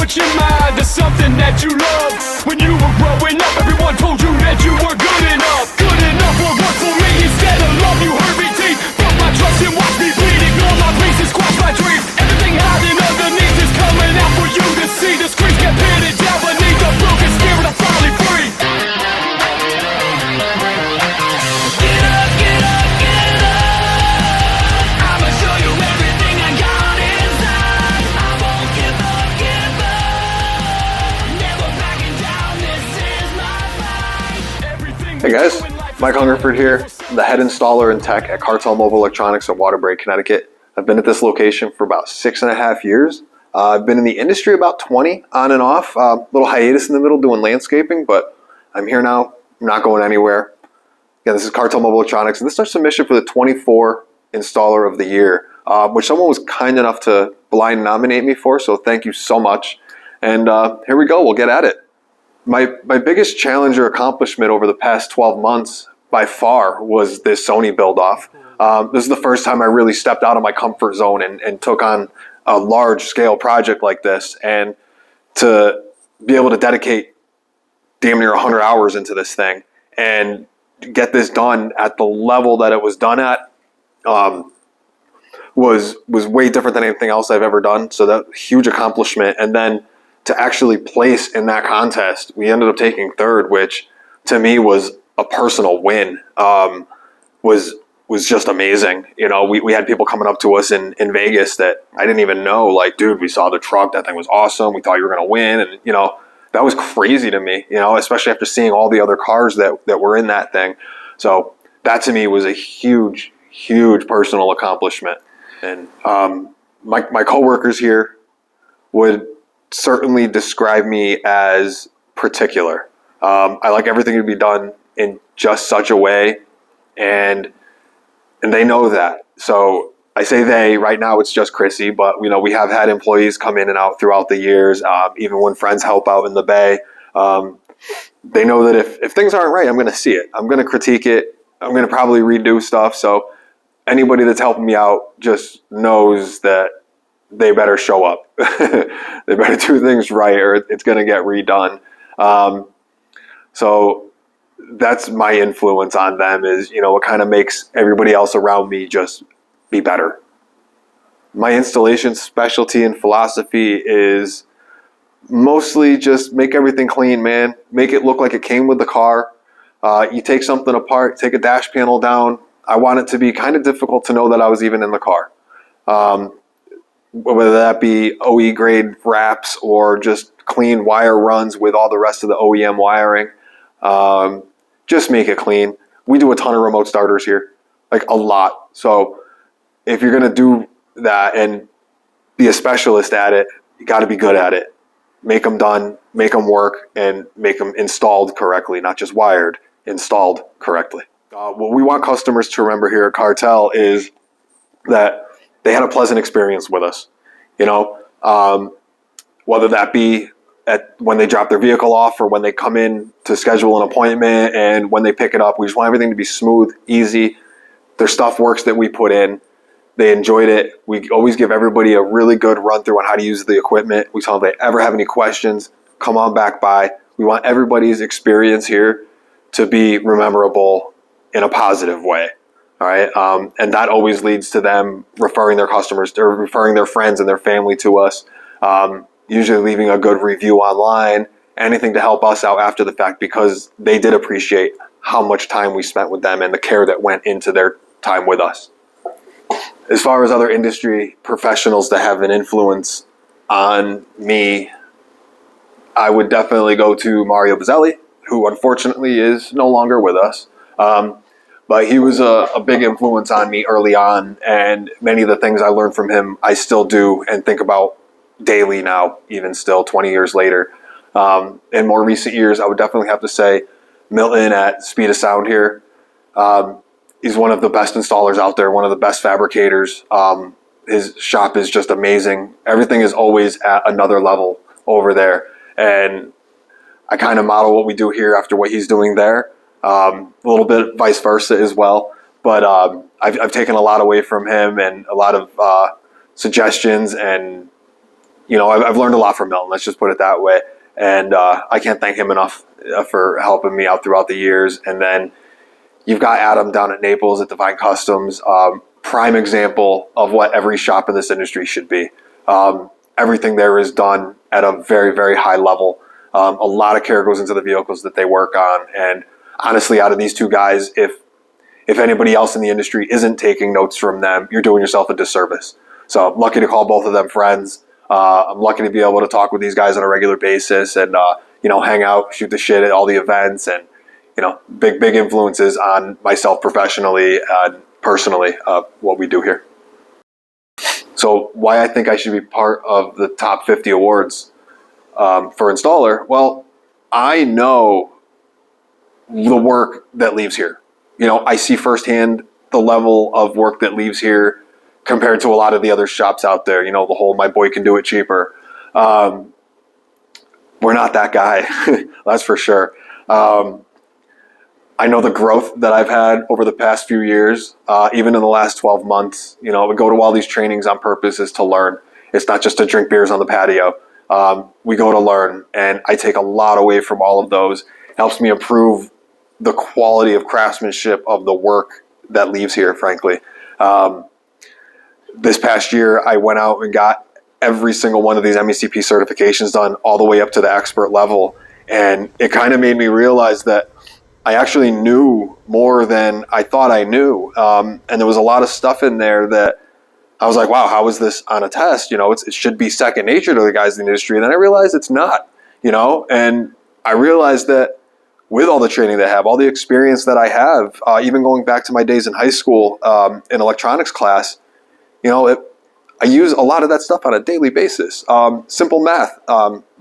put your mind to something that you love. When you were growing up, everyone told you that you were good enough. Good enough for what for me? Instead of love, you hurt me deep. Broke my trust and watched me bleed. Ignore my faces, squash my dreams. Everything hiding underneath is coming out for you to see. The screens get pitted down beneath the broken spirit. I'm finally free. Get up, get up, get up. I'ma show you everything I got inside. I won't give up, give up. Never backing down, this is my fight. Hey guys, Mike Hungerford here, the head installer and tech at KarTele Mobile Electronics in Waterbury, Connecticut. I've been at this location for about 6.5 years. I've been in the industry about 20, on and off. Little hiatus in the middle doing landscaping, but I'm here now. I'm not going anywhere. Again, this is KarTele Mobile Electronics, and this is our submission for the 24 Installer of the Year, which someone was kind enough to blind nominate me for, so thank you so much. And here we go, we'll get at it. My biggest challenge or accomplishment over the past 12 months by far was this Sony build-off. This is the first time I really stepped out of my comfort zone and took on a large-scale project like this. And to be able to dedicate damn near 100 hours into this thing and get this done at the level that it was done at was way different than anything else I've ever done. So that huge accomplishment. And then to actually place in that contest, we ended up taking third, which to me was a personal win. Was just amazing. You know, we had people coming up to us in Vegas that I didn't even know, like, dude, we saw the truck, that thing was awesome, we thought you were gonna win. And you know, that was crazy to me, you know, especially after seeing all the other cars that were in that thing. So that to me was a huge personal accomplishment. And my coworkers here would certainly describe me as particular. I like everything to be done in just such a way, and they know that. So I say they, right now it's just Chrissy, but you know, we have had employees come in and out throughout the years, even when friends help out in the Bay. They know that if things aren't right, I'm going to see it. I'm going to critique it. I'm going to probably redo stuff. So anybody that's helping me out just knows that they better show up. They better do things right or it's going to get redone. So that's my influence on them, is, you know, what kind of makes everybody else around me just be better. My installation specialty and philosophy is mostly just make everything clean, man. Make it look like it came with the car. You take something apart, take a dash panel down. I want it to be kind of difficult to know that I was even in the car. Whether that be OE grade wraps or just clean wire runs with all the rest of the OEM wiring. Just make it clean. We do a ton of remote starters here, like a lot. So if you're going to do that and be a specialist at it, you got to be good at it. Make them done, make them work, and make them installed correctly, not just wired, installed correctly. What we want customers to remember here at KarTele is that they had a pleasant experience with us. You know, whether that be when they drop their vehicle off or when they come in to schedule an appointment and when they pick it up. We just want everything to be smooth, easy. Their stuff works that we put in. They enjoyed it. We always give everybody a really good run through on how to use the equipment. We tell them if they ever have any questions, come on back by. We want everybody's experience here to be memorable in a positive way. All right. And that always leads to them referring their customers or referring their friends and their family to us. Usually leaving a good review online, anything to help us out after the fact, because they did appreciate how much time we spent with them and the care that went into their time with us. As far as other industry professionals that have an influence on me, I would definitely go to Mario Bazzelli, who unfortunately is no longer with us. But he was a big influence on me early on, and many of the things I learned from him I still do and think about daily now, even still 20 years later. In more recent years, I would definitely have to say Milton at Speed of Sound here. He's one of the best installers out there, one of the best fabricators. His shop is just amazing. Everything is always at another level over there. And I kind of model what we do here after what he's doing there. A little bit vice versa as well. But I've taken a lot away from him and a lot of suggestions and I've learned a lot from Milton. Let's just put it that way. And I can't thank him enough for helping me out throughout the years. And then you've got Adam down at Naples at Divine Customs, prime example of what every shop in this industry should be. Everything there is done at a very, very high level. A lot of care goes into the vehicles that they work on. And honestly, out of these two guys, if anybody else in the industry isn't taking notes from them, you're doing yourself a disservice. So I'm lucky to call both of them friends. I'm lucky to be able to talk with these guys on a regular basis and, hang out, shoot the shit at all the events, and, big influences on myself professionally and personally, what we do here. So why I think I should be part of the top 50 awards for installer? Well, I know the work that leaves here. I see firsthand the level of work that leaves here compared to a lot of the other shops out there. The whole "my boy can do it cheaper." We're not that guy, that's for sure. I know the growth that I've had over the past few years, even in the last 12 months. We go to all these trainings on purpose is to learn. It's not just to drink beers on the patio. We go to learn, and I take a lot away from all of those. It helps me improve the quality of craftsmanship of the work that leaves here, frankly. This past year, I went out and got every single one of these MECP certifications done all the way up to the expert level. And it kind of made me realize that I actually knew more than I thought I knew. And there was a lot of stuff in there that I was like, wow, how is this on a test? It should be second nature to the guys in the industry. And then I realized it's not, and I realized that with all the training that I have, all the experience that I have, even going back to my days in high school in electronics class, I use a lot of that stuff on a daily basis. Simple math,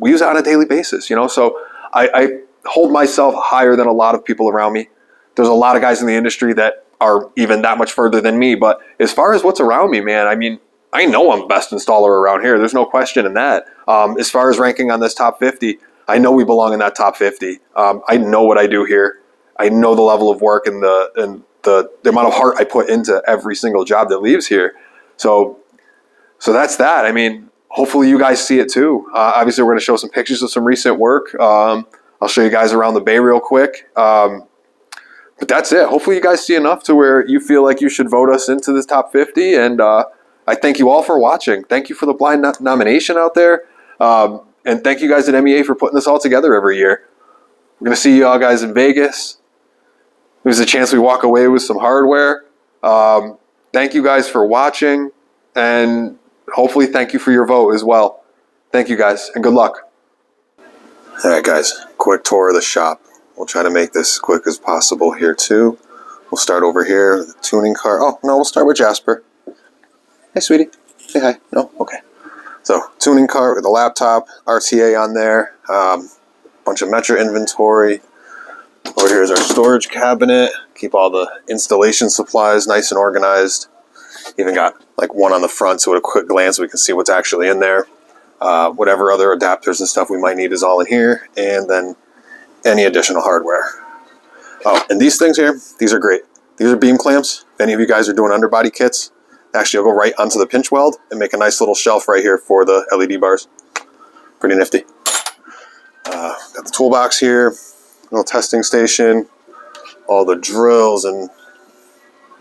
we use it on a daily basis, so I hold myself higher than a lot of people around me. There's a lot of guys in the industry that are even that much further than me, but as far as what's around me, man, I know I'm best installer around here. There's no question in that. As far as ranking on this top 50, I know we belong in that top 50. I know what I do here. I know the level of work and the amount of heart I put into every single job that leaves here. So that's that. Hopefully you guys see it too. Obviously, we're going to show some pictures of some recent work. I'll show you guys around the bay real quick. But that's it. Hopefully you guys see enough to where you feel like you should vote us into this top 50. And I thank you all for watching. Thank you for the blind nomination out there. And thank you guys at MEA for putting this all together every year. We're going to see you all guys in Vegas. There's a chance we walk away with some hardware. Thank you guys for watching. And hopefully thank you for your vote as well. Thank you guys, and good luck. All right, guys, quick tour of the shop. We'll try to make this as quick as possible here too. We'll start over here, the tuning car. Oh, no, we'll start with Jasper. Hey, sweetie. Say hi. No? Okay. So, tuning cart with a laptop, RTA on there, bunch of Metra inventory. Over here is our storage cabinet. Keep all the installation supplies nice and organized. Even got like one on the front, so at a quick glance we can see what's actually in there. Whatever other adapters and stuff we might need is all in here, and then any additional hardware. Oh, and these things here, these are great. These are beam clamps. If any of you guys are doing underbody kits, actually I'll go right onto the pinch weld and make a nice little shelf right here for the LED bars. Pretty nifty. Got the toolbox here, little testing station, all the drills and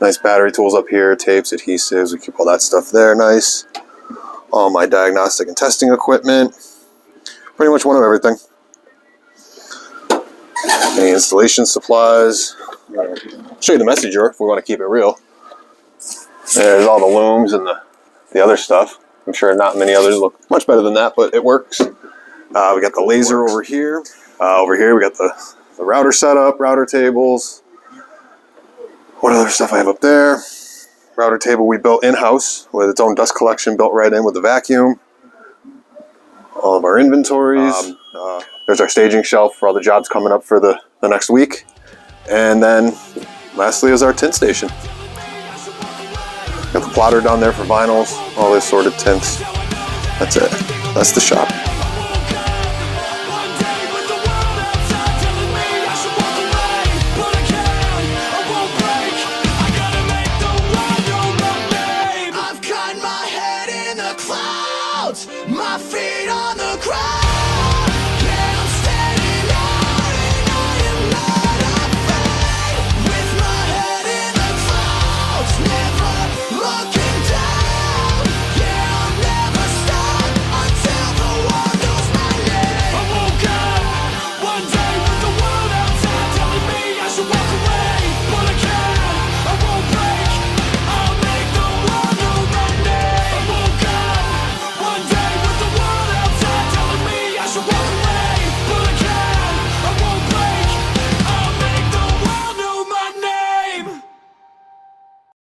nice battery tools up here, tapes, adhesives, we keep all that stuff there nice. All my diagnostic and testing equipment. Pretty much one of everything. Any installation supplies. I'll show you the message drawer if we want to keep it real. There's all the looms and the other stuff. I'm sure not many others look much better than that, but it works. We got the laser over here. Over here we got the router setup, router tables. What other stuff I have up there? Router table we built in-house with its own dust collection built right in with the vacuum. All of our inventories. There's our staging shelf for all the jobs coming up for the next week. And then lastly is our tint station. Got the plotter down there for vinyls, all the assorted tints. That's it. That's the shop. I've got my head in the clouds. out, my feet on the ground.